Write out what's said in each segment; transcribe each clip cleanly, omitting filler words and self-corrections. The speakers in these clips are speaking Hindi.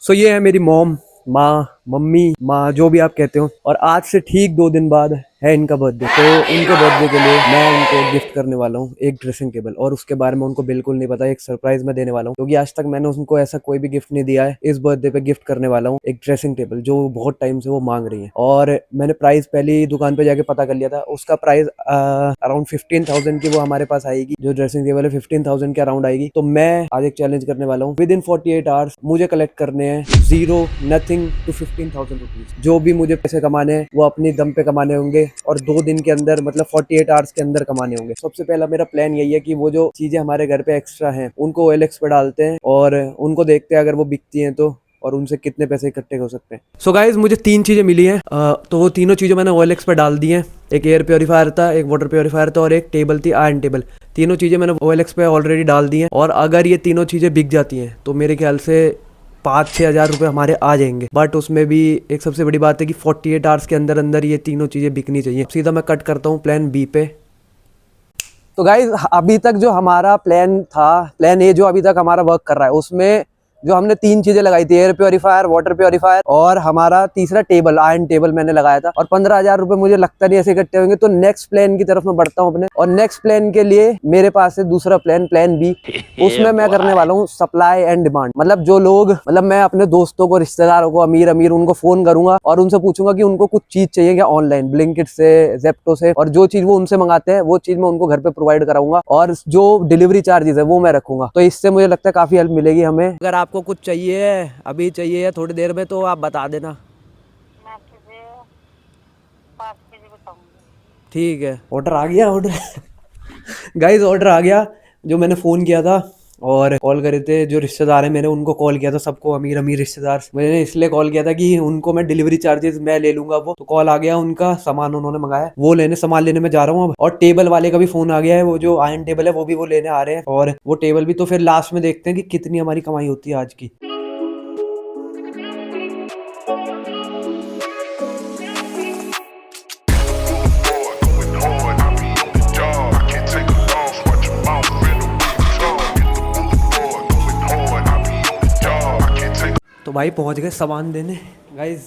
सो ये है मेरी मॉम, माँ, मम्मी, माँ, जो भी आप कहते हो। और आज से ठीक 2 दिन बाद है इनका बर्थडे। तो इनके बर्थडे के लिए मैं उनको गिफ्ट करने वाला हूँ एक ड्रेसिंग टेबल, और उसके बारे में उनको बिल्कुल नहीं पता। एक सरप्राइज मैं देने वाला हूँ, क्योंकि आज तक मैंने उनको ऐसा कोई भी गिफ्ट नहीं दिया है। इस बर्थडे पे गिफ्ट करने वाला हूँ एक ड्रेसिंग टेबल, जो बहुत टाइम से वो मांग रही है। और मैंने प्राइस पहली दुकान पे जाके पता कर लिया था। उसका प्राइस अराउंड 15,000 की वो हमारे पास आएगी। जो ड्रेसिंग टेबल है 15,000 के अराउंड आएगी। तो मैं आज एक चैलेंज करने वाला हूँ, विद इन 48 आवर्स मुझे कलेक्ट करने हैं 0 नथिंग टू 15,000 रुपीज। जो भी मुझे पैसे कमाने हैं वो अपनी दम पे कमाने होंगे, और 2 दिन के अंदर मतलब 48 आवर्स के अंदर कमाने होंगे। सबसे पहला मेरा प्लान यही है कि वो जो चीजें हमारे घर पे एक्स्ट्रा हैं उनको OLX पे डालते हैं, और उनको देखते हैं अगर वो बिकती हैं तो, और उनसे कितने पैसे इकट्ठे हो सकते हैं। सो गाइज, मुझे 3 चीजें मिली हैं। तो वो तीनों चीजें मैंने OLX पे डाल दी हैं। एक एयर प्योरीफायर था, एक वाटर प्योरीफायर था, और एक टेबल थी, आयरन टेबल। तीनों चीजें मैंने OLX पे ऑलरेडी डाल दी हैं। और अगर ये तीनों चीजें बिक जाती हैं तो मेरे ख्याल से 5-6 हज़ार रुपये हमारे आ जाएंगे। बट उसमें भी एक सबसे बड़ी बात है कि 48 आवर्स के अंदर अंदर ये तीनों चीज़ें बिकनी चाहिए। सीधा मैं कट करता हूँ प्लान बी पे। तो गाइज, अभी तक जो हमारा प्लान था, प्लान ए जो अभी तक हमारा वर्क कर रहा है, उसमें जो हमने 3 चीजें लगाई थी, एयर प्योरीफायर, वाटर प्योरीफायर, और हमारा तीसरा टेबल, आयरन टेबल मैंने लगाया था। और 15,000 रुपए मुझे लगता नहीं ऐसे इकट्ठे होंगे। तो नेक्स्ट प्लान की तरफ मैं बढ़ता हूँ अपने। और नेक्स्ट प्लान के लिए मेरे पास है दूसरा प्लान, प्लान बी। उसमें मैं करने वाला हूँ सप्लाई एंड डिमांड। मतलब जो लोग, मतलब मैं अपने दोस्तों को, रिश्तेदारों को, अमीर अमीर, उनको फोन करूंगा और उनसे पूछूंगा कि उनको कुछ चीज चाहिए क्या ऑनलाइन, ब्लिंकिट से, जेप्टो से, और जो चीज वो उनसे मंगाते हैं वो चीज मैं उनको घर पे प्रोवाइड कराऊंगा, और जो डिलीवरी चार्जेस है वो मैं रखूंगा। तो इससे मुझे लगता है काफी हेल्प मिलेगी हमें। अगर आपको कुछ चाहिए, अभी चाहिए या थोड़ी देर में, तो आप बता देना। मैं तुझे 5 केजी बताऊंगी। ठीक है, ऑर्डर आ गया। ऑर्डर गाइस, ऑर्डर आ गया। जो मैंने फ़ोन किया था और कॉल करे थे, जो रिश्तेदार हैं मेरे, उनको कॉल किया था सबको, अमीर अमीर रिश्तेदार। मैंने इसलिए कॉल किया था कि उनको मैं डिलीवरी चार्जेस मैं ले लूंगा। वो तो कॉल आ गया उनका, सामान उन्होंने मंगाया, वो लेने, सामान लेने में जा रहा हूँ अब। और टेबल वाले का भी फ़ोन आ गया है, वो जो आयरन टेबल है वो भी वो लेने आ रहे हैं। और वो टेबल भी, तो फिर लास्ट में देखते हैं कि कितनी हमारी कमाई होती है आज की। तो भाई पहुंच गए सामान देने। गाइज,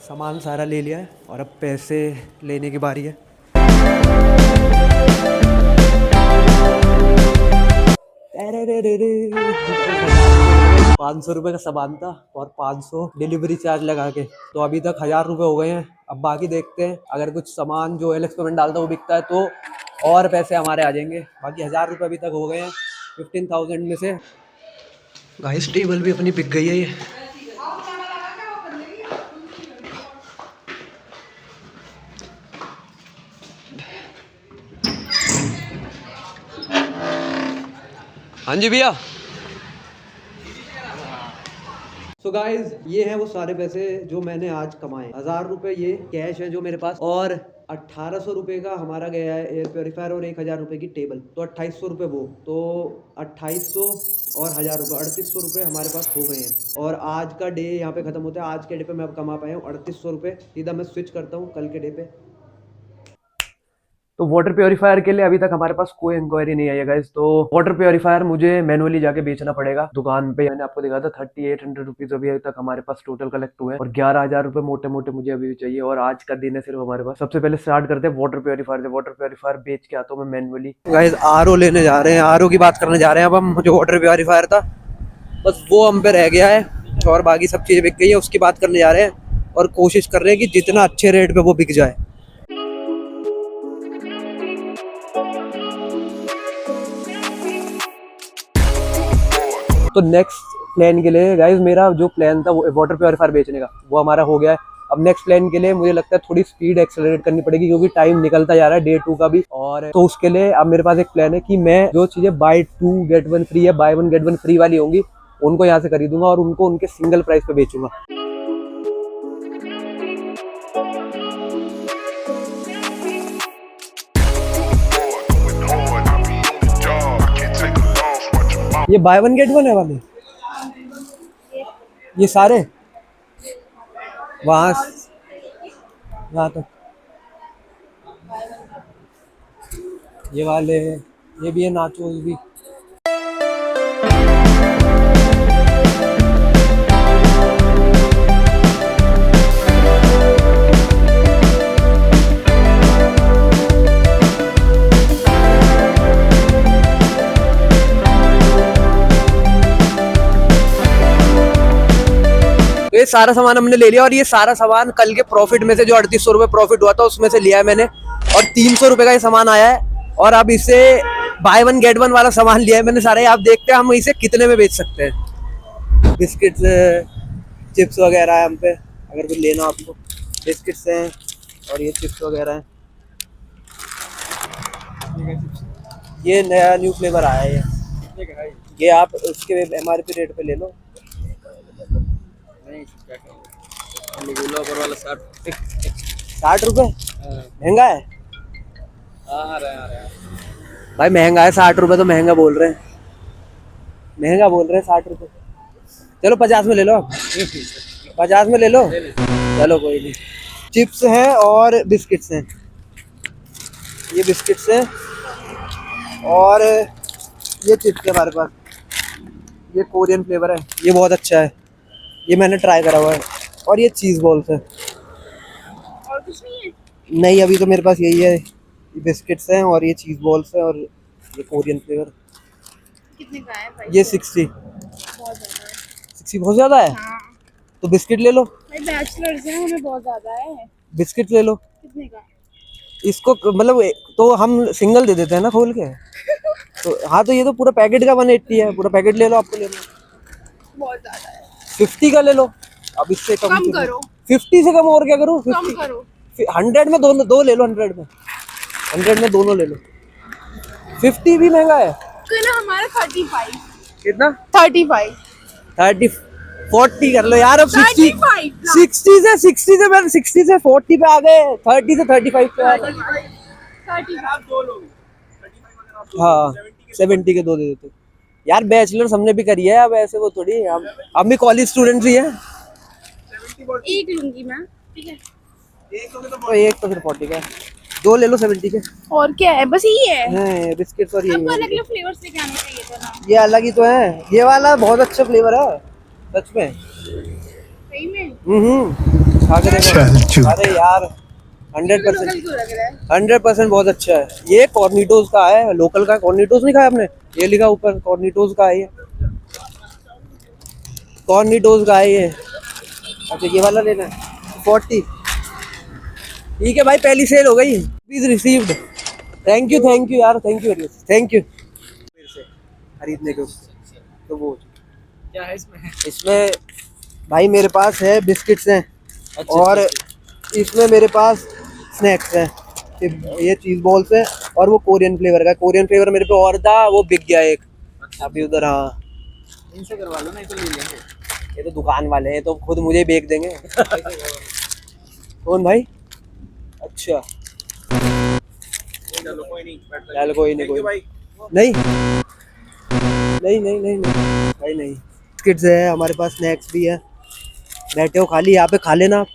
सामान सारा ले लिया है और अब पैसे लेने की बारी है। अरे रे रे रे, 500 रुपये का सामान था और 500 डिलीवरी चार्ज लगा के, तो अभी तक 1,000 रुपये हो गए हैं। अब बाकी देखते हैं, अगर कुछ सामान जो OLX पे मैंने डालता वो बिकता है तो और पैसे हमारे आ जाएंगे। बाकी 1,000 रुपये अभी तक हो गए हैं 15,000 में से। गाइस, टेबल भी अपनी बिक गई है ये। हाँ जी भैया। सो गाइज, ये है वो सारे पैसे जो मैंने आज कमाए। 1,000 रुपये ये कैश है जो मेरे पास, और 1,800 रुपये का हमारा गया है एयर प्योरीफायर, और 1,000 रुपये की टेबल, तो 2,800 रुपये वो, तो 2,800 और 1,000 रुपये, 3,800 रुपये हमारे पास हो गए हैं। और आज का डे यहाँ पे खत्म होता है। आज के डे पे मैं अब कमा पाया हूँ 3,800 रुपये। सीधा मैं स्विच करता हूँ कल के डे पे। तो वाटर प्योरीफायर के लिए अभी तक हमारे पास कोई इंक्वायरी नहीं आई है गाइस। तो वाटर प्योरीफायर मुझे मैनुअली जाके बेचना पड़ेगा दुकान पे। मैंने आपको दिखा था 3,800 रुपीज अभी तक हमारे पास टोटल कलेक्ट हुए हैं, और 11,000 रुपए मोटे मोटे मुझे अभी भी चाहिए। और आज का दिन है सिर्फ हमारे पास। सबसे पहले स्टार्ट करते हैं वाटर प्योरीफायर से। वाटर प्योरीफायर बेच के आता हूँ मैं मैनुअली। गाइस, RO लेने जा रहे हैं, RO की बात करने जा रहे हैं अब हम। जो वाटर प्योरीफायर था बस वो हम पे रह गया है, और बाकी सब चीजें बिक गई है, उसकी बात करने जा रहे हैं। और कोशिश कर रहे हैं कि जितना अच्छे रेट पे वो बिक जाए। तो नेक्स्ट प्लान के लिए गाइज, मेरा जो प्लान था वो वाटर प्योरीफायर बेचने का, वो हमारा हो गया है। अब नेक्स्ट प्लान के लिए मुझे लगता है थोड़ी स्पीड एक्सेलरेट करनी पड़ेगी, क्योंकि टाइम निकलता जा रहा है डे 2 का भी। और तो उसके लिए अब मेरे पास एक प्लान है कि मैं जो चीजें बाय 2 गेट 1 फ्री है, बाय 1 गेट 1 फ्री वाली होंगी, उनको यहाँ से खरीदूंगा और उनको उनके सिंगल प्राइस पे बेचूंगा। ये बाय 1 गेट 1 है वाले, ये सारे वहाँ तक, ये वाले, ये भी है नाचोस भी। तो ये सारा सामान हमने ले लिया और ये सारा सामान कल के प्रॉफिट में से जो 3800 रुपये प्रॉफिट हुआ था उसमें से लिया है मैंने और 300 रुपये का ये सामान आया है और अब इसे बाय वन गेट वन वाला सामान लिया है मैंने सारे। आप देखते हैं हम इसे कितने में बेच सकते हैं। बिस्किट्स, चिप्स वगैरह है हम पे, अगर कुछ लेना आपको। बिस्किट्स हैं और ये चिप्स वगैरह हैं। ये नया न्यू फ्लेवर आया है ये आप उसके MRP रेट पे ले लो। 60 रुपये महंगा है भाई, महंगा है। 60 रुपये तो महंगा बोल रहे हैं, 60 रुपये। चलो 50 में ले लो, 50 में ले लो। चलो कोई नहीं। चिप्स हैं और बिस्किट्स हैं, ये बिस्किट्स हैं और ये चिप्स है हमारे पास। ये कोरियन फ्लेवर है, ये बहुत अच्छा है, ये मैंने ट्राई करा हुआ है। और ये चीज़ बॉल्स है। और कुछ नहीं है? नहीं, अभी तो मेरे पास यही है। ये बिस्किट्स हैं और ये चीज़ बॉल्स हैं और ये कोरियन फ्लेवर। कितने का है भाई? ये 60। बहुत ज्यादा है। 60 बहुत ज़्यादा है? हाँ तो बिस्किट ले लो। भाई, बैचलर्स हैं, हमें बहुत ज्यादा है। बिस्किट ले लो। कितने का? इसको मतलब तो हम सिंगल दे देते हैं ना खोल के। तो हाँ, तो ये तो पूरा पैकेट का 180 है, पूरा पैकेट ले लो। आपको ले लो, बहुत ज्यादा है। 50 का ले लो। अब इससे कम करो। 50 से कम और क्या करूँ? कम करो। 100 में दो ले लो। 100 में दोनों ले लो। 50 भी महंगा है। तो ना हमारा 35। कितना? 35। 30 40 कर लो यार। अब 60 35 60 से 40 पे आ गए। 30 से 35 पे आ गए। 35। हाँ 70 के दो दे देते यार। बैचलर्स हमने भी करी है, अब ऐसे वो थोड़ी हम भी कॉलेज स्टूडेंट्स ही हैं। एक लूंगी मैं, ठीक है? तो एक तो फिर 40 का है। दो ले लो 70 के। और क्या है? बस यही है। हैं बिस्किट्स और ये हमको अलग अलग फ्लेवर्स लेके आने चाहिए थे ना। ये अलग ही तो है। ये वाला बहुत अच्छा फ्लेवर है सच में। सही में? खा के देखो। अरे यार 100% लोकल क्यों लग रहा है? 100% बहुत अच्छा है। ये कॉर्निटोज का है, लोकल का। कॉर्निटोज नहीं खाया आपने? ये लिखा ऊपर कॉर्निटोज का है। ये कॉर्निटोज का है ये। अच्छा ये वाला लेना है 40। ठीक है भाई, पहली सेल हो गई। Please received. थैंक यू यार, thank you very much. Thank you फिर से खरीदने के। तो वो क्या है इसमें? इसमें भाई मेरे पास है बिस्किट्स हैं और इसमें मेरे पास स्नैक्स हैं। ये चीज़ बॉल्स है और वो कोरियन फ्लेवर का। कोरियन फ्लेवर मेरे पे और था, वो बिक गया एक अभी उधर। हाँ इनसे करवा लो, नहीं तो ले लेंगे। ये तो दुकान वाले हैं, तो खुद मुझे बेच देंगे। कौन भाई? अच्छा चलो कोई नहीं, चल कोई नहीं, कोई भाई। नहीं भाई नहीं। बिस्किट्स है हमारे पास, स्नैक्स भी है। बैठे हो खाली यहाँ पे, खा लेना आप।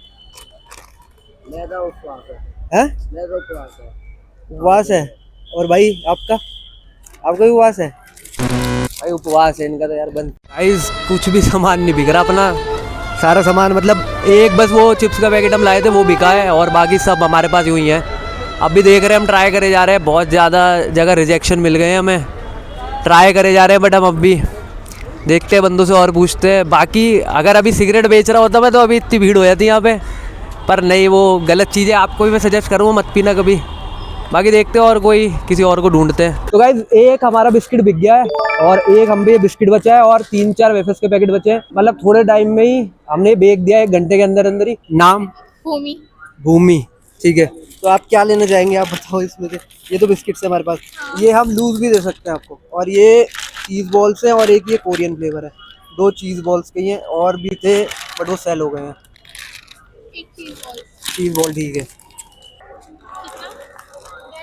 हैं? उपवास है। और भाई आपका भी उपवास है? भाई उपवास है इनका तो यार बंद। गाइस कुछ भी सामान नहीं बिक रहा अपना। सारा सामान मतलब एक बस वो चिप्स का पैकेट हम लाए थे वो बिका है और बाकी सब हमारे पास यूँ ही है। अब भी देख रहे हैं, हम ट्राई करे जा रहे हैं। बहुत ज़्यादा जगह रिजेक्शन मिल गए हैं हमें। ट्राई करे जा रहे हैं बट हम अब भी देखते हैं, बंदों से और पूछते हैं। बाकी अगर अभी सिगरेट बेच रहा होता मैं तो अभी इतनी भीड़ हो जाती यहाँ पे, पर नहीं, वो गलत चीज़ है। आपको भी मैं सजेस्ट करूँगा मत पीना कभी। बाकी देखते हैं और कोई किसी और को ढूंढते हैं। तो गाइस एक हमारा बिस्किट बिक गया है और एक हम भी बिस्किट बचा है और 3-4 वेफर्स के पैकेट बचे हैं। मतलब थोड़े टाइम में ही हमने बेच दिया, 1 घंटे के अंदर अंदर ही। नाम भूमि। ठीक है, तो आप क्या लेना चाहेंगे आप बताओ इसमें से। ये तो बिस्किट्स है हमारे पास, ये हम लूज भी दे सकते हैं आपको। और ये चीज़ बॉल्स हैं और एक ये कोरियन फ्लेवर है। 2 चीज़ बॉल्स के हैं और भी थे बट वो सेल हो गए हैं। चीज़ बॉल ठीक है।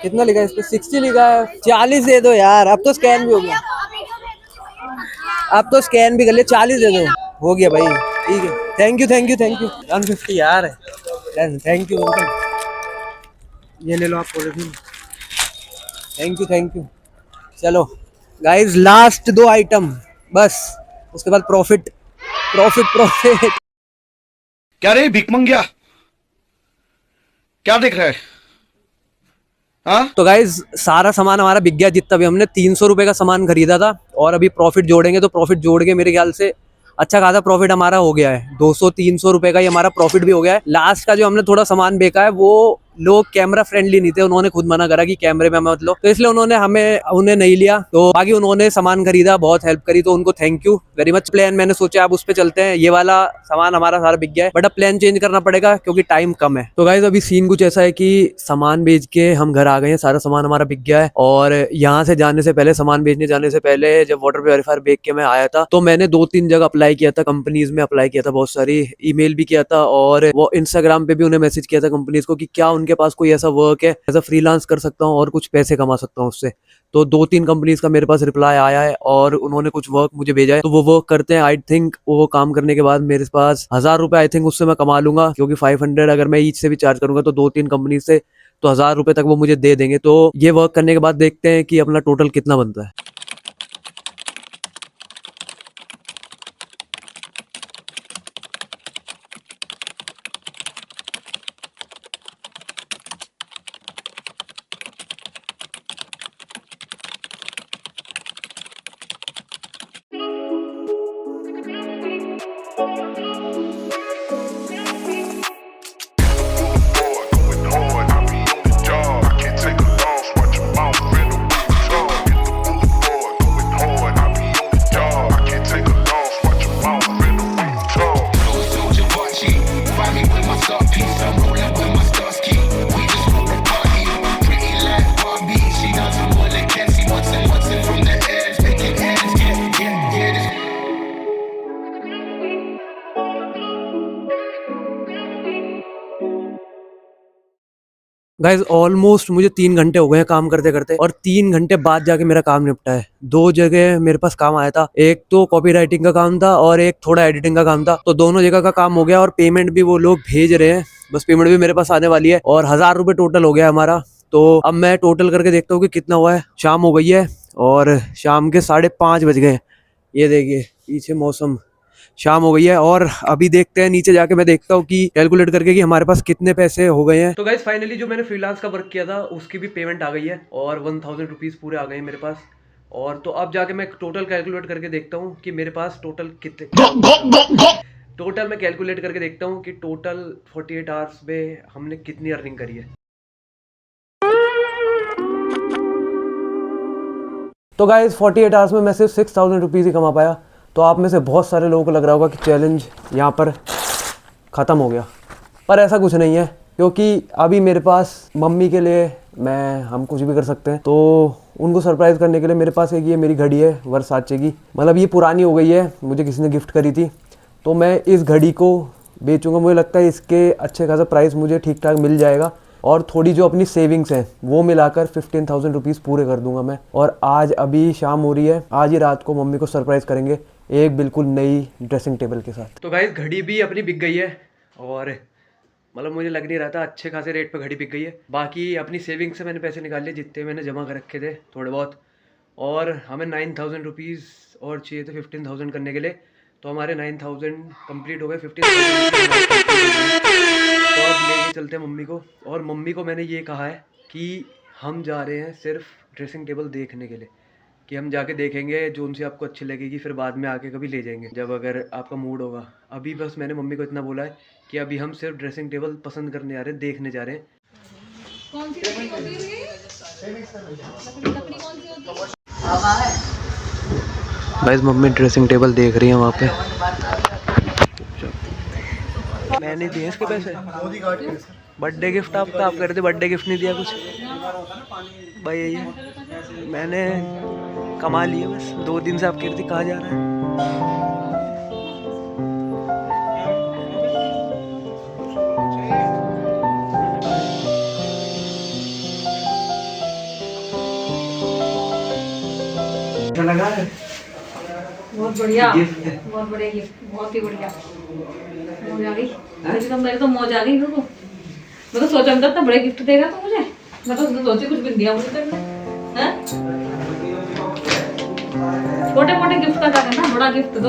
कितना लिखा है इस पे? 60 लिखा है। 40 दे दो यार, अब तो स्कैन भी हो गया। अब तो स्कैन भी कर लिया, 40 दे दो। हो गया भाई, ठीक है। थैंक यू 150 यार। थैंक यू अंकल, ये ले लो आप पॉलिथीन। Thank you. चलो गाइस लास्ट 2 आइटम बस, उसके बाद प्रॉफिट। क्या रे भिकमंगिया, क्या देख रहा है? हाँ? तो गाइज सारा सामान हमारा बिक गया जितना भी। हमने 300 रुपये का सामान खरीदा था और अभी प्रॉफिट जोड़ेंगे तो प्रॉफिट जोड़ के मेरे ख्याल से अच्छा खासा प्रॉफिट हमारा हो गया है। 200-300 रुपए का ही हमारा प्रॉफिट भी हो गया है। लास्ट का जो हमने थोड़ा सामान बेचा है वो लोग कैमरा फ्रेंडली नहीं थे, उन्होंने खुद मना करा कि कैमरे में मत लो, तो इसलिए उन्होंने उन्हें नहीं लिया। तो बाकी उन्होंने सामान खरीदा, बहुत हेल्प करी, तो उनको thank you very much. Plan मैंने सोचा अब उस पे चलते हैं। ये वाला सामान हमारा सारा बिक गया है, बट अब प्लान चेंज करना पड़ेगा क्योंकि टाइम कम है। तो गाइस अभी सीन कुछ ऐसा है कि सामान बेच के हम घर आ गए हैं, सारा सामान हमारा बिक गया है। और यहाँ से जाने से पहले, सामान बेचने जाने से पहले, जब वाटर प्योरीफायर बेच के मैं आया था तो मैंने 2-3 जगह अप्लाई किया था, कंपनीज में अप्लाई किया था, बहुत सारी ईमेल भी किया था, और वो इंस्टाग्राम पे भी उन्हें मैसेज किया था कंपनीज को कि क्या उनके पास कोई ऐसा वर्क है, ऐसा फ्रीलांस कर सकता हूँ और कुछ पैसे कमा सकता हूँ उससे। तो 2-3 कंपनीज का मेरे पास रिप्लाई आया है और उन्होंने कुछ वर्क मुझे भेजा है, तो वो वर्क करते हैं। आई थिंक वो काम करने के बाद मेरे पास 1000 रुपए आई थिंक उससे मैं कमा लूंगा, क्योंकि 500 अगर मैं ईच से भी चार्ज करूंगा तो 2-3 कंपनी से, तो 1000 रुपए तक वो मुझे दे देंगे। तो ये वर्क करने के बाद देखते हैं कि अपना टोटल कितना बनता है। गाइज ऑलमोस्ट मुझे 3 घंटे हो गए हैं काम करते करते, और 3 घंटे बाद जाके मेरा काम निपटा है। 2 जगह मेरे पास काम आया था, एक तो कॉपी राइटिंग का काम था और एक थोड़ा एडिटिंग का काम था, तो दोनों जगह का काम हो गया और पेमेंट भी वो लोग भेज रहे हैं, बस पेमेंट भी मेरे पास आने वाली है, और 1000 रुपये टोटल हो गया हमारा। तो अब मैं टोटल करके देखता हूँ कि कितना हुआ है। शाम हो गई है और शाम के 5:30 बज गए। ये देखिए पीछे मौसम, शाम हो गई है, और अभी देखते हैं नीचे जाके, मैं देखता हूँ कि कैलकुलेट करके कि हमारे पास कितने पैसे हो गए हैं। तो गाइस फाइनली जो मैंने फ्रीलांस का वर्क किया था उसकी भी पेमेंट आ गई है और 1000 रुपीज़ पूरे आ गए हैं मेरे पास। और तो अब जाके मैं टोटल कैलकुलेट करके देखता हूँ कि मेरे पास टोटल कितने, टोटल मैं कैलकुलेट करके देखता हूँ कि टोटल 48 आवर्स में हमने कितनी अर्निंग करी है। तो गाइस 48 आवर्स में मैं सिर्फ 6000 रुपीज़ ही कमा पाया। तो आप में से बहुत सारे लोगों को लग रहा होगा कि चैलेंज यहाँ पर ख़त्म हो गया, पर ऐसा कुछ नहीं है, क्योंकि अभी मेरे पास मम्मी के लिए हम कुछ भी कर सकते हैं। तो उनको सरप्राइज़ करने के लिए मेरे पास एक ये मेरी घड़ी है वर्साचे की, मतलब ये पुरानी हो गई है, मुझे किसी ने गिफ्ट करी थी, तो मैं इस घड़ी को बेचूंगा। मुझे लगता है इसके अच्छे खासा प्राइस मुझे ठीक ठाक मिल जाएगा, और थोड़ी जो अपनी सेविंग्स हैं वो मिलाकर 15,000 रुपीज़ पूरे कर दूंगा मैं। और आज अभी शाम हो रही है, आज ही रात को मम्मी को सरप्राइज़ करेंगे एक बिल्कुल नई ड्रेसिंग टेबल के साथ। तो गाइस घड़ी भी अपनी बिक गई है, और मतलब मुझे लग नहीं रहा था, अच्छे खासे रेट पे घड़ी बिक गई है। बाकी अपनी सेविंग से मैंने पैसे निकाल लिए जितने मैंने जमा कर रखे थे थोड़े बहुत, और हमें 9000 रुपीज़ और चाहिए थे 15,000 करने के लिए, तो हमारे 9000 कंप्लीट हो गए। 15,000 तो अब लेके चलते हैं मम्मी को, और मम्मी को मैंने ये कहा है कि हम जा रहे हैं सिर्फ ड्रेसिंग टेबल देखने के लिए, कि हम जाके देखेंगे जो उनसे आपको अच्छी लगेगी, फिर बाद में आके कभी ले जाएंगे जब अगर आपका मूड होगा। अभी बस मैंने मम्मी को इतना बोला है कि अभी हम सिर्फ ड्रेसिंग टेबल पसंद करने आ रहे हैं, देखने जा रहे हैं। कौन सी लकड़ी होती है? गाइस मम्मी ड्रेसिंग टेबल देख रही है वहाँ पे। मैंने दिए इसके पैसे, बर्थडे गिफ्ट आपका, आप कह रहे थे बर्थडे गिफ्ट नहीं दिया कुछ। भाई यही है, मैंने कमा लिया बस। 2 दिन से आप कह रही थी कहाँ जा रहा है। लगा है बहुत बढ़िया, बहुत बढ़िया गिफ्ट, बहुत ही बढ़िया। मौज आ गई, मेरे तो मौज आ गई। मैं तो सोचा था इतना बड़े गिफ्ट देगा तो मुझे, मैं तो सोची कुछ भी दिया मुझे तेरे हैं। छोटे मोटे गिफ्ट का क्या करना, बड़ा गिफ्ट दो।